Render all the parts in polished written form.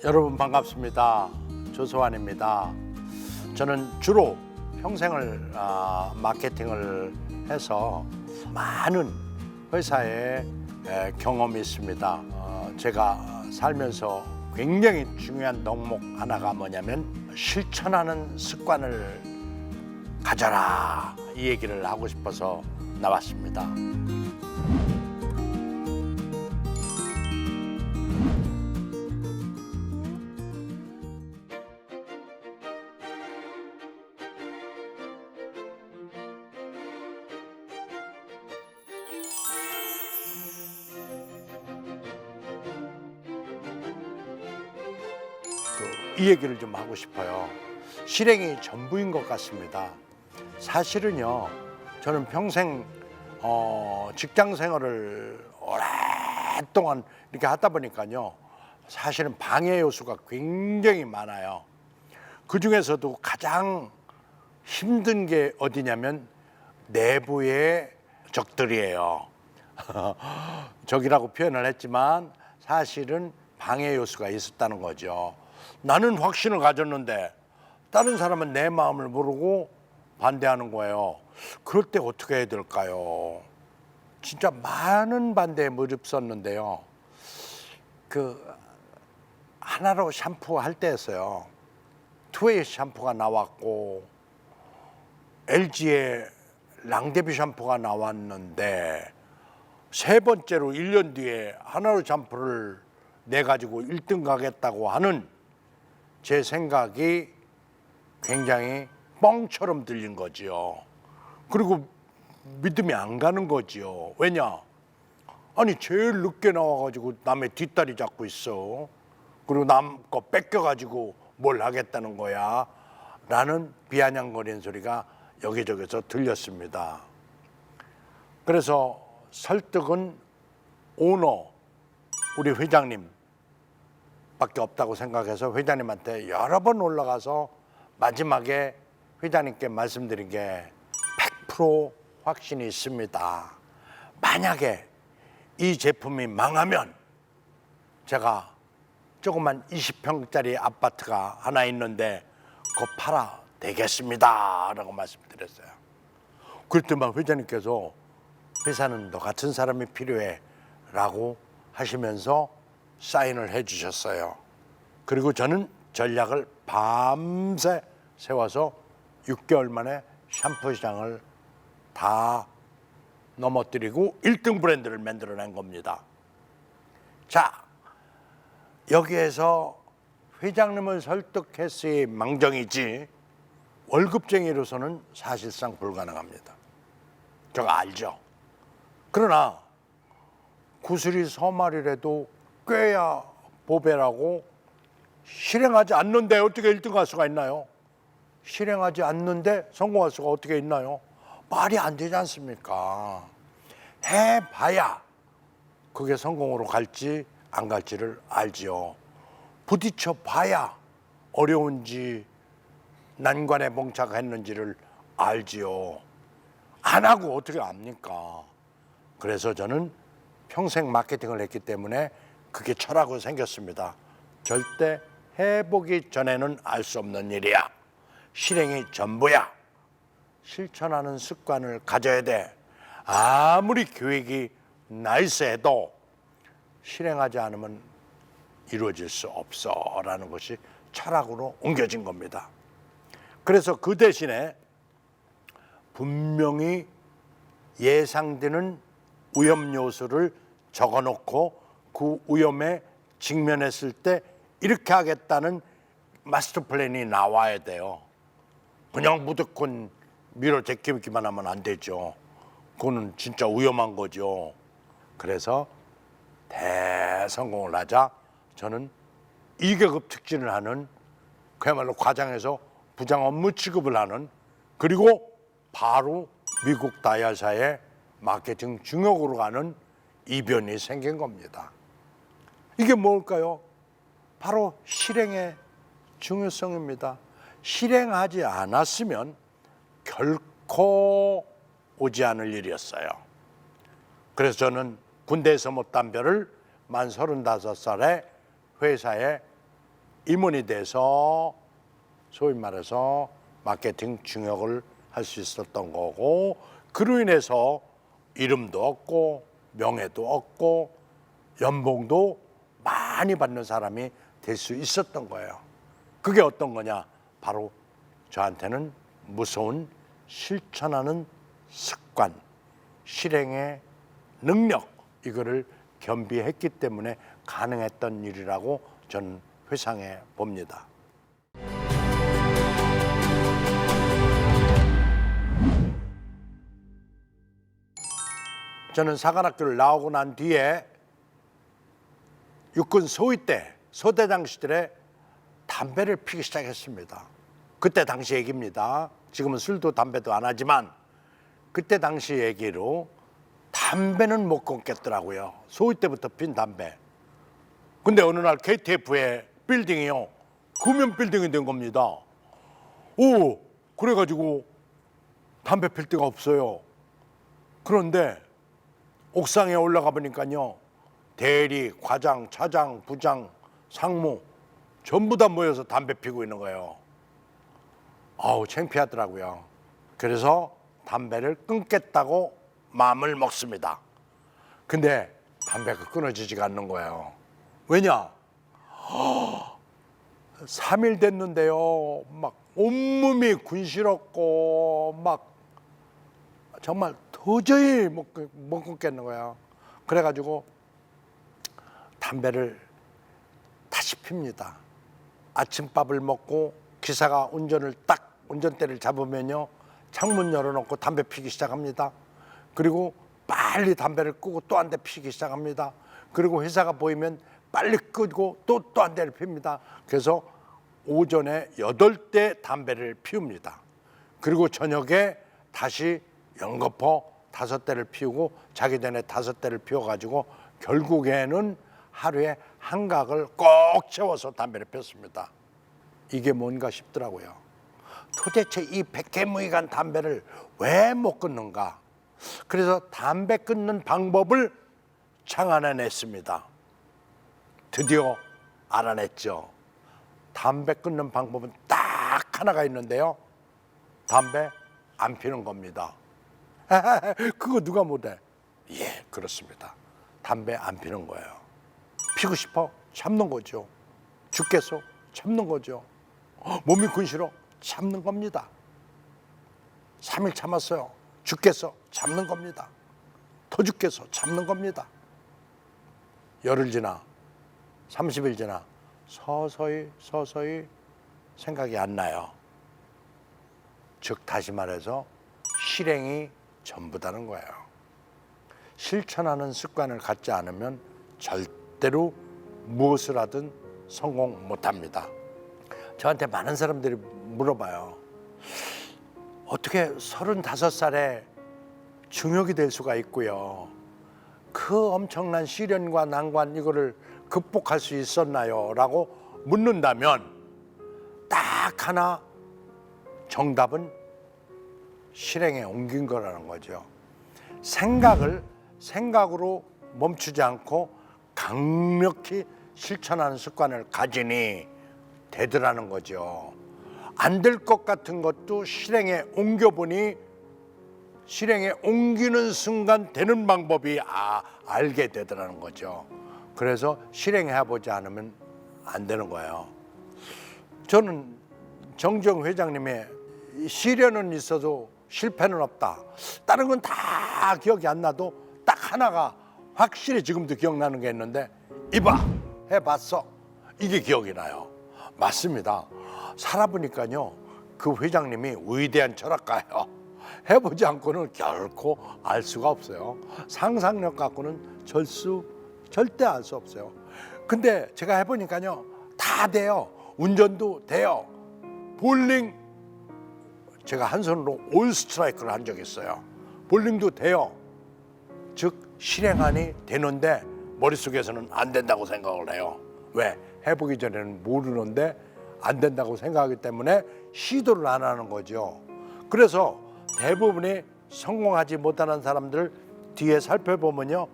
여러분 반갑습니다. 조소환입니다. 저는 주로 평생을 마케팅을 해서 많은 회사에 경험이 있습니다. 제가 살면서 굉장히 중요한 덕목 하나가 뭐냐면 실천하는 습관을 가져라, 이 얘기를 하고 싶어서 나왔습니다. 이 얘기를 좀 하고 싶어요. 실행이 전부인 것 같습니다. 사실은요, 저는 평생 직장 생활을 오랫동안 이렇게 하다 보니까요, 사실은 방해 요소가 굉장히 많아요. 그 중에서도 가장 힘든 게 어디냐면 내부의 적들이에요. 적이라고 표현을 했지만 사실은 방해 요소가 있었다는 거죠. 나는 확신을 가졌는데 다른 사람은 내 마음을 모르고 반대하는 거예요. 그럴 때 어떻게 해야 될까요? 진짜 많은 반대에 무릅썼는데요. 하나로 샴푸할 때였어요. 투웨이 샴푸가 나왔고 LG의 랑데뷰 샴푸가 나왔는데 세 번째로 1년 뒤에 하나로 샴푸를 내가지고 1등 가겠다고 하는 제 생각이 굉장히 뻥처럼 들린 거지요. 그리고 믿음이 안 가는 거지요. 왜냐? 아니 제일 늦게 나와가지고 남의 뒷다리 잡고 있어. 그리고 남 거 뺏겨가지고 뭘 하겠다는 거야 라는 비아냥거리는 소리가 여기저기서 들렸습니다. 그래서 설득은 오너, 우리 회장님 밖에 없다고 생각해서 회장님한테 여러 번 올라가서 마지막에 회장님께 말씀드린 게 100% 확신이 있습니다. 만약에 이 제품이 망하면 제가 조그만 20평짜리 아파트가 하나 있는데 그거 팔아 되겠습니다 라고 말씀드렸어요. 그랬더니 회장님께서 회사는 너 같은 사람이 필요해 라고 하시면서 사인을 해 주셨어요. 그리고 저는 전략을 밤새 세워서 6개월 만에 샴푸 시장을 다 넘어뜨리고 1등 브랜드를 만들어낸 겁니다. 자, 여기에서 회장님을 설득했으니 망정이지 월급쟁이로서는 사실상 불가능합니다. 제가 알죠. 그러나 구슬이 서말이라도 꿰야 보배라고 실행하지 않는데 어떻게 1등 할 수가 있나요? 실행하지 않는데 성공할 수가 어떻게 있나요? 말이 안 되지 않습니까? 해봐야 그게 성공으로 갈지 안 갈지를 알지요. 부딪혀 봐야 어려운지 난관에 봉착했는지를 알지요. 안 하고 어떻게 압니까? 그래서 저는 평생 마케팅을 했기 때문에 그게 철학으로 생겼습니다. 절대 해보기 전에는 알 수 없는 일이야. 실행이 전부야. 실천하는 습관을 가져야 돼. 아무리 계획이 나이스해도 실행하지 않으면 이루어질 수 없어 라는 것이 철학으로 옮겨진 겁니다. 그래서 그 대신에 분명히 예상되는 위험 요소를 적어놓고 그 위험에 직면했을 때 이렇게 하겠다는 마스터 플랜이 나와야 돼요. 그냥 무조건 밀어 제끼기만 하면 안 되죠. 그거는 진짜 위험한 거죠. 그래서 대성공을 하자 저는 2계급 특진을 하는, 그야말로 과장해서 부장 업무 취급을 하는, 그리고 바로 미국 다이아사의 마케팅 중역으로 가는 이변이 생긴 겁니다. 이게 뭘까요? 바로 실행의 중요성입니다. 실행하지 않았으면 결코 오지 않을 일이었어요. 그래서 저는 군대에서 못 담벼를 만 35살에 회사에 임원이 돼서 소위 말해서 마케팅 중역을 할 수 있었던 거고, 그로 인해서 이름도 얻고 명예도 얻고 연봉도 많이 받는 사람이 될 수 있었던 거예요. 그게 어떤 거냐? 바로 저한테는 무서운 실천하는 습관, 실행의 능력, 이거를 겸비했기 때문에 가능했던 일이라고 저는 회상해 봅니다. 저는 사관학교를 나오고 난 뒤에 육군 소위 때 소대장 시절에 담배를 피기 시작했습니다. 그때 당시 얘기입니다. 지금은 술도 담배도 안 하지만 그때 당시 얘기로 담배는 못 끊겠더라고요. 소위 때부터 핀 담배. 근데 어느 날 KTF의 빌딩이요, 구면 빌딩이 된 겁니다. 오, 그래가지고 담배 필 데가 없어요. 그런데 옥상에 올라가 보니까요, 대리, 과장, 차장, 부장, 상무 전부 다 모여서 담배 피고 있는 거예요. 아우, 창피하더라고요. 그래서 담배를 끊겠다고 마음을 먹습니다. 근데 담배가 끊어지지가 않는 거예요. 왜냐? 3일 됐는데요, 막 온몸이 군시럽고 막 정말 도저히 못 끊겠는 거야. 그래가지고 담배를 다시 핍니다. 아침밥을 먹고 기사가 운전대를 잡으면요, 창문 열어놓고 담배 피기 시작합니다. 그리고 빨리 담배를 끄고 또 한 대 피기 시작합니다. 그리고 회사가 보이면 빨리 끄고 또 한 대를 핍니다. 그래서 오전에 8대 담배를 피웁니다. 그리고 저녁에 다시 연거푸 5대를 피우고 자기 전에 5대를 피워가지고 결국에는 하루에 한 각을 꼭 채워서 담배를 폈습니다. 이게 뭔가 싶더라고요. 도대체 이 백해무익한 담배를 왜 못 끊는가? 그래서 담배 끊는 방법을 창안해냈습니다. 드디어 알아냈죠. 담배 끊는 방법은 딱 하나가 있는데요, 담배 안 피는 겁니다. 그거 누가 못해? 예, 그렇습니다. 담배 안 피는 거예요. 피고 싶어? 참는 거죠. 죽겠어? 참는 거죠. 몸이 근시러? 참는 겁니다. 3일 참았어요. 죽겠어? 참는 겁니다. 더 죽겠어? 참는 겁니다. 열흘 지나 30일 지나 서서히 생각이 안 나요. 즉 다시 말해서 실행이 전부다는 거예요. 실천하는 습관을 갖지 않으면 절대로 무엇을 하든 성공 못합니다. 저한테 많은 사람들이 물어봐요. 어떻게 35살에 중역이 될 수가 있고요, 그 엄청난 시련과 난관 이거를 극복할 수 있었나요? 라고 묻는다면 딱 하나, 정답은 실행에 옮긴 거라는 거죠. 생각으로 멈추지 않고 강력히 실천하는 습관을 가지니 되더라는 거죠. 안 될 것 같은 것도 실행에 옮겨보니 실행에 옮기는 순간 되는 방법이 알게 되더라는 거죠. 그래서 실행해보지 않으면 안 되는 거예요. 저는 정정 회장님의 시련은 있어도 실패는 없다, 다른 건 다 기억이 안 나도 딱 하나가 확실히 지금도 기억나는 게 있는데, 이봐, 해봤어, 이게 기억이 나요. 맞습니다. 살아보니까요, 그 회장님이 위대한 철학가예요. 해보지 않고는 결코 알 수가 없어요. 상상력 갖고는 절대 알 수 없어요. 근데 제가 해보니까요, 다 돼요. 운전도 돼요. 볼링, 제가 한 손으로 올 스트라이크를 한 적이 있어요. 볼링도 돼요. 즉 실행하니 되는데 머릿속에서는 안 된다고 생각을 해요. 왜? 해보기 전에는 모르는데 안 된다고 생각하기 때문에 시도를 안 하는 거죠. 그래서 대부분이 성공하지 못하는 사람들 뒤에 살펴보면요,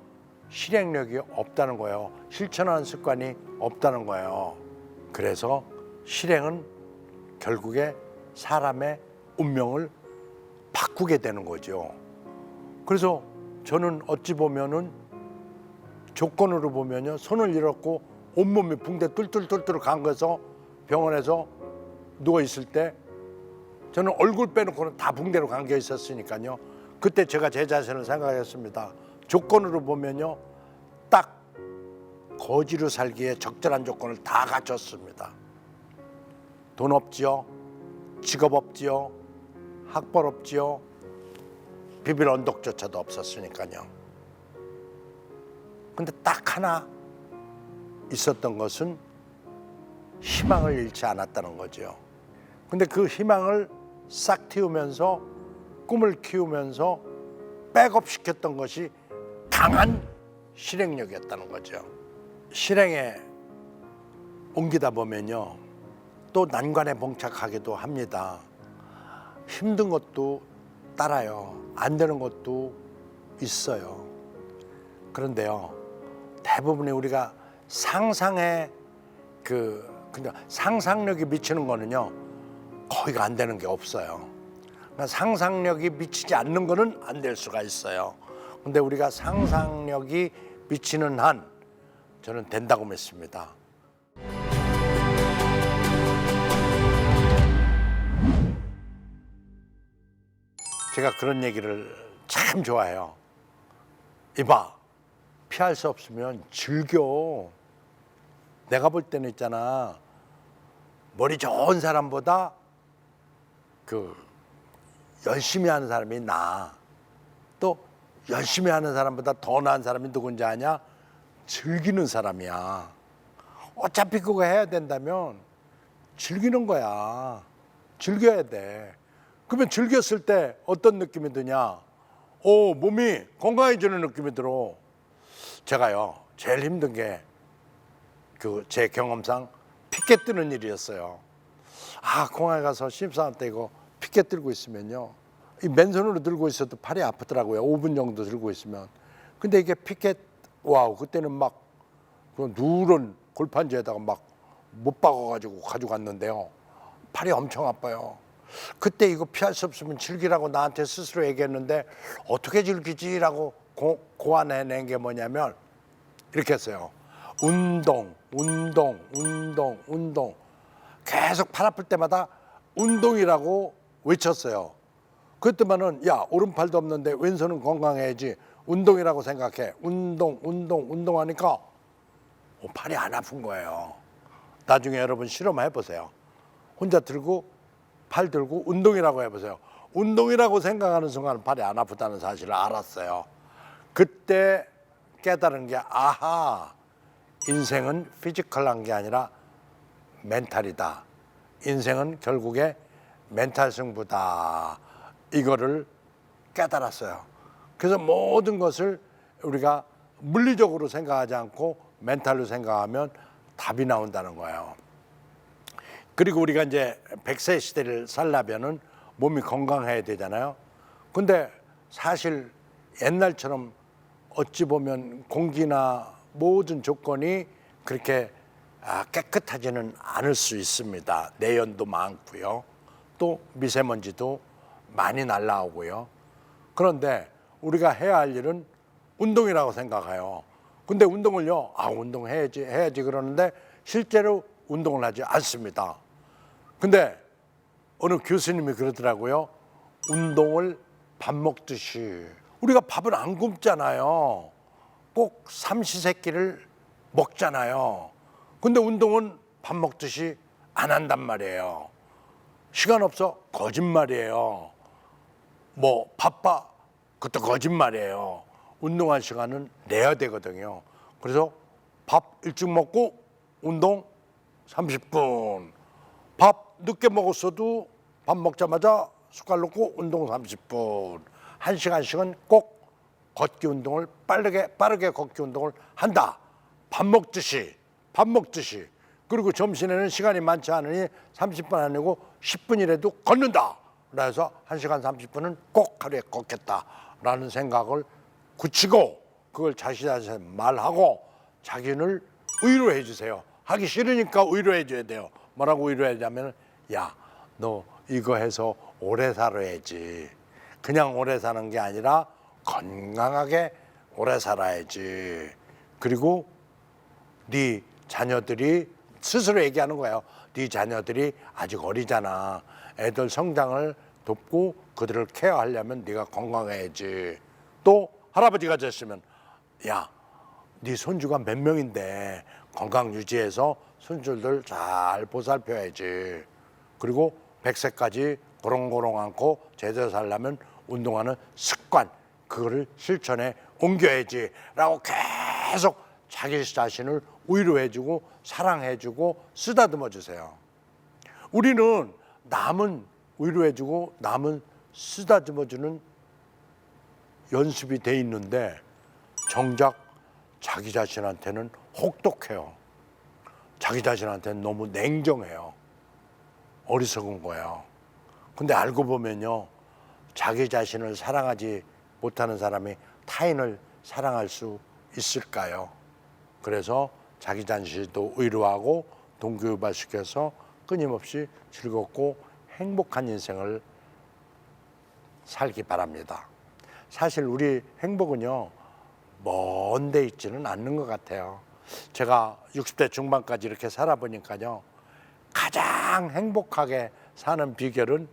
실행력이 없다는 거예요. 실천하는 습관이 없다는 거예요. 그래서 실행은 결국에 사람의 운명을 바꾸게 되는 거죠. 그래서 저는 어찌 보면은 조건으로 보면요, 손을 잃었고 온몸이 붕대 뚫뚫뚫뚫 간 거서 병원에서 누워 있을 때 저는 얼굴 빼놓고는 다 붕대로 감겨 있었으니까요. 그때 제가 제 자신을 생각했습니다. 조건으로 보면요, 딱 거지로 살기에 적절한 조건을 다 갖췄습니다. 돈 없지요, 직업 없지요, 학벌 없지요, 비빌 언덕조차도 없었으니까요. 근데 딱 하나 있었던 것은 희망을 잃지 않았다는 거죠. 근데 그 희망을 싹 틔우면서 꿈을 키우면서 백업시켰던 것이 강한 실행력이었다는 거죠. 실행에 옮기다 보면요, 또 난관에 봉착하기도 합니다. 힘든 것도 따라요. 안 되는 것도 있어요. 그런데요, 대부분의 우리가 상상에 그냥 상상력이 미치는 거는요, 거의가 안 되는 게 없어요. 그러니까 상상력이 미치지 않는 거는 안 될 수가 있어요. 근데 우리가 상상력이 미치는 한 저는 된다고 믿습니다. 제가 그런 얘기를 참 좋아해요. 이봐, 피할 수 없으면 즐겨. 내가 볼 때는 있잖아, 머리 좋은 사람보다 열심히 하는 사람이 나아. 또 열심히 하는 사람보다 더 나은 사람이 누군지 아냐? 즐기는 사람이야. 어차피 그거 해야 된다면 즐기는 거야. 즐겨야 돼. 그러면 즐겼을 때 어떤 느낌이 드냐? 몸이 건강해지는 느낌이 들어. 제가요, 제일 힘든 게 제 경험상 피켓 뜨는 일이었어요. 공항에 가서 신입사원 때 이거 피켓 들고 있으면요, 이 맨손으로 들고 있어도 팔이 아프더라고요. 5분 정도 들고 있으면. 근데 이게 피켓, 와우, 그때는 막 그 누런 골판지에다가 막 못 박아가지고 가져갔는데요, 팔이 엄청 아파요. 그때 이거 피할 수 없으면 즐기라고 나한테 스스로 얘기했는데, 어떻게 즐기지라고 고안해낸 게 뭐냐면 이렇게 했어요. 운동. 계속 팔 아플 때마다 운동이라고 외쳤어요. 그랬더만은, 야, 오른팔도 없는데 왼손은 건강해야지, 운동이라고 생각해. 운동 하니까 팔이 안 아픈 거예요. 나중에 여러분 실험해 보세요. 혼자 들고 팔 들고 운동이라고 해보세요. 운동이라고 생각하는 순간 팔이 안 아프다는 사실을 알았어요. 그때 깨달은 게, 아하, 인생은 피지컬한 게 아니라 멘탈이다. 인생은 결국에 멘탈 승부다. 이거를 깨달았어요. 그래서 모든 것을 우리가 물리적으로 생각하지 않고 멘탈로 생각하면 답이 나온다는 거예요. 그리고 우리가 이제 100세 시대를 살려면은 몸이 건강해야 되잖아요. 근데 사실 옛날처럼 어찌 보면 공기나 모든 조건이 그렇게 깨끗하지는 않을 수 있습니다. 내연도 많고요. 또 미세먼지도 많이 날라오고요. 그런데 우리가 해야 할 일은 운동이라고 생각해요. 근데 운동을요, 운동해야지 그러는데 실제로 운동을 하지 않습니다. 근데 어느 교수님이 그러더라고요. 운동을 밥 먹듯이. 우리가 밥은 안 굶잖아요. 꼭 삼시세끼를 먹잖아요. 근데 운동은 밥 먹듯이 안 한단 말이에요. 시간 없어? 거짓말이에요. 뭐 바빠? 그것도 거짓말이에요. 운동할 시간은 내야 되거든요. 그래서 밥 일찍 먹고 운동 30분. 밥 늦게 먹었어도 밥 먹자마자 숟갈 넣고 운동 30분. 1시간씩은 꼭 걷기 운동을 빠르게 걷기 운동을 한다. 밥 먹듯이. 그리고 점심에는 시간이 많지 않으니 30분 아니고 10분이라도 걷는다. 그래서 1시간 30분은 꼭 하루에 걷겠다라는 생각을 굳히고 그걸 자신한테 말하고 자기를 위로해 주세요. 하기 싫으니까 위로해 줘야 돼요. 뭐라고 위로해 주냐면, 야, 너 이거 해서 오래 살아야지. 그냥 오래 사는 게 아니라 건강하게 오래 살아야지. 그리고 네 자녀들이 스스로 얘기하는 거예요. 네 자녀들이 아직 어리잖아. 애들 성장을 돕고 그들을 케어하려면 네가 건강해야지. 또 할아버지가 됐으면, 야, 네 손주가 몇 명인데 건강 유지해서 손주들 잘 보살펴야지. 그리고 100세까지 고롱고롱 않고 제대로 살려면 운동하는 습관, 그거를 실천에 옮겨야지 라고 계속 자기 자신을 위로해주고 사랑해주고 쓰다듬어 주세요. 우리는 남은 위로해주고 남은 쓰다듬어주는 연습이 돼 있는데 정작 자기 자신한테는 혹독해요. 자기 자신한테는 너무 냉정해요. 어리석은 거예요. 근데 알고 보면요, 자기 자신을 사랑하지 못하는 사람이 타인을 사랑할 수 있을까요? 그래서 자기 자신도 위로하고 동기유발시켜서 끊임없이 즐겁고 행복한 인생을 살기 바랍니다. 사실 우리 행복은요, 먼 데 있지는 않는 것 같아요. 제가 60대 중반까지 이렇게 살아보니까요, 가장 행복하게 사는 비결은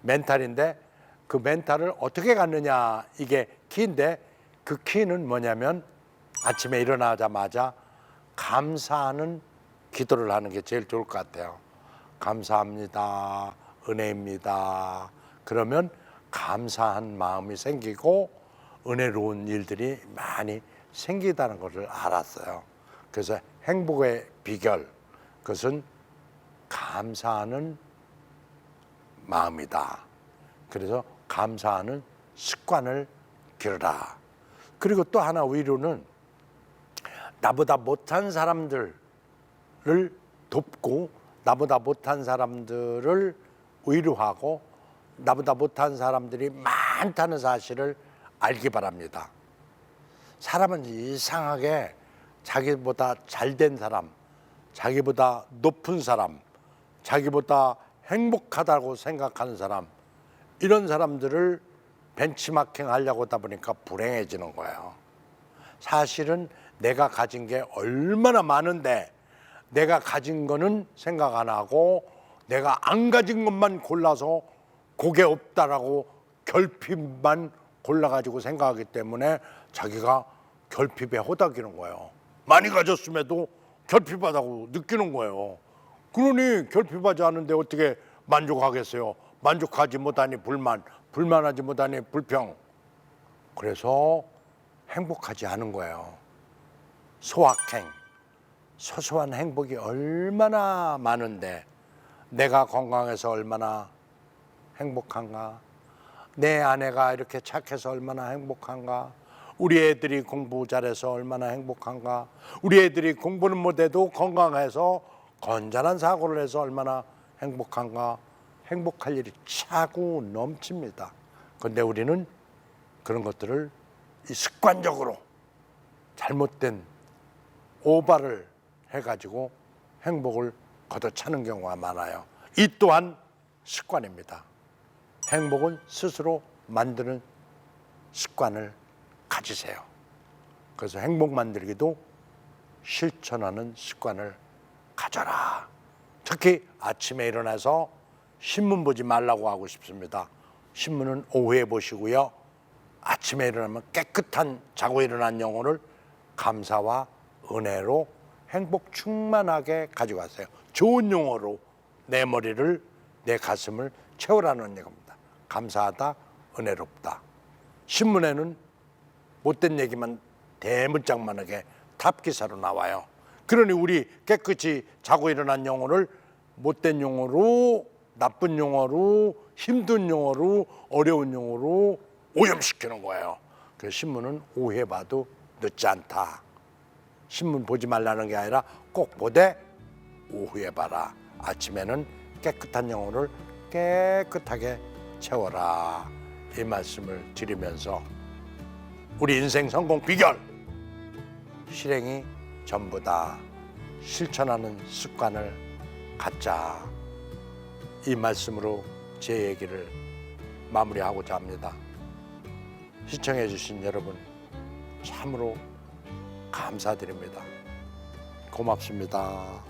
멘탈인데, 그 멘탈을 어떻게 갖느냐, 이게 키인데, 그 키는 뭐냐면 아침에 일어나자마자 감사하는 기도를 하는 게 제일 좋을 것 같아요. 감사합니다, 은혜입니다. 그러면 감사한 마음이 생기고 은혜로운 일들이 많이 생기다는 것을 알았어요. 그래서 행복의 비결, 그것은 감사하는 마음이다. 그래서 감사하는 습관을 기르라. 그리고 또 하나 위로는 나보다 못한 사람들을 돕고 나보다 못한 사람들을 위로하고 나보다 못한 사람들이 많다는 사실을 알기 바랍니다. 사람은 이상하게 자기보다 잘된 사람, 자기보다 높은 사람, 자기보다 행복하다고 생각하는 사람, 이런 사람들을 벤치마킹 하려고 하다 보니까 불행해지는 거예요. 사실은 내가 가진 게 얼마나 많은데 내가 가진 거는 생각 안 하고 내가 안 가진 것만 골라서 그게 없다라고 결핍만 골라가지고 생각하기 때문에 자기가 결핍에 허덕이는 거예요. 많이 가졌음에도 결핍하다고 느끼는 거예요. 그러니 결핍하지 않은데 어떻게 만족하겠어요? 만족하지 못하니 불만, 불만하지 못하니 불평. 그래서 행복하지 않은 거예요. 소확행, 소소한 행복이 얼마나 많은데 내가 건강해서 얼마나 행복한가? 내 아내가 이렇게 착해서 얼마나 행복한가? 우리 애들이 공부 잘해서 얼마나 행복한가? 우리 애들이 공부는 못해도 건강해서 건전한 사고를 해서 얼마나 행복한가? 행복할 일이 차고 넘칩니다. 그런데 우리는 그런 것들을 습관적으로 잘못된 오바를 해가지고 행복을 걷어차는 경우가 많아요. 이 또한 습관입니다. 행복은 스스로 만드는 습관을 가지세요. 그래서 행복 만들기도 실천하는 습관을 가져라. 특히 아침에 일어나서 신문 보지 말라고 하고 싶습니다. 신문은 오후에 보시고요. 아침에 일어나면 깨끗한 자고 일어난 영혼을 감사와 은혜로 행복 충만하게 가져가세요. 좋은 용어로 내 머리를, 내 가슴을 채우라는 얘기입니다. 감사하다, 은혜롭다. 신문에는 못된 얘기만 대문짝만하게 탑기사로 나와요. 그러니 우리 깨끗이 자고 일어난 영혼을 못된 용어로, 나쁜 용어로, 힘든 용어로, 어려운 용어로 오염시키는 거예요. 그래서 신문은 오후에 봐도 늦지 않다. 신문 보지 말라는 게 아니라 꼭 보되 오후에 봐라. 아침에는 깨끗한 영혼을 깨끗하게 채워라. 이 말씀을 드리면서 우리 인생 성공 비결, 실행이 전부다. 실천하는 습관을 갖자. 이 말씀으로 제 얘기를 마무리하고자 합니다. 시청해 주신 여러분 참으로 감사드립니다. 고맙습니다.